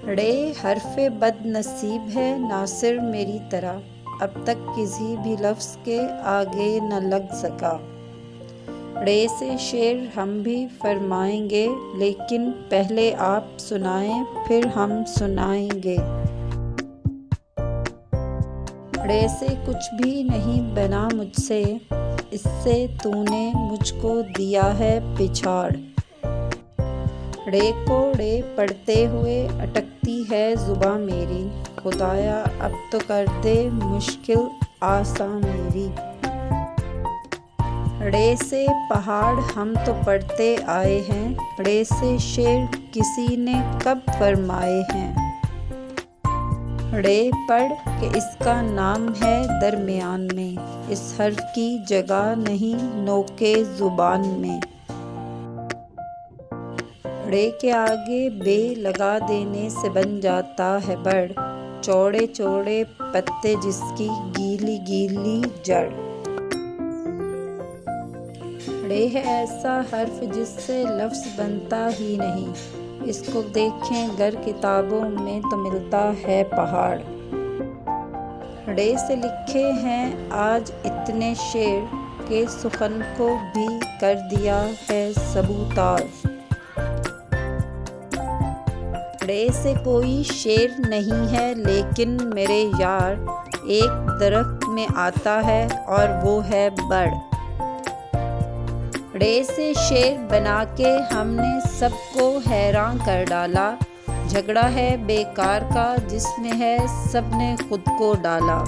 रे हर्फ़े बदनसीब है नासिर मेरी तरह, अब तक किसी भी लफ्ज़ के आगे न लग सका। रे से शेर हम भी फरमाएंगे, लेकिन पहले आप सुनाएं फिर हम सुनाएंगे। रे से कुछ भी नहीं बना मुझसे, इससे तूने मुझको दिया है पिछाड़। रे को रे पढ़ते हुए अटकती है ज़ुबां मेरी, खुदाया अब तो कर दे मुश्किल आसान मेरी। रे से पहाड़ हम तो पढ़ते आए हैं, रे से शेर किसी ने कब फरमाए हैं। रे पढ़ के इसका नाम है दरमियान में, इस हर्फ की जगह नहीं नोके ज़ुबान में। रे के आगे बे लगा देने से बन जाता है बड़, चौड़े चौड़े पत्ते जिसकी गीली गीली जड़। रे है ऐसा हर्फ जिससे लफ्ज़ बनता ही नहीं, इसको देखें गर किताबों में तो मिलता है पहाड़। रे से लिखे हैं आज इतने शेर के सुखन को भी कर दिया है सबूतार। रे से कोई शेर नहीं है लेकिन मेरे यार, एक दरख्त में आता है और वो है बड़। रे से शेर बना के हमने सबको हैरान कर डाला, झगड़ा है बेकार का जिसमें है सबने खुद को डाला।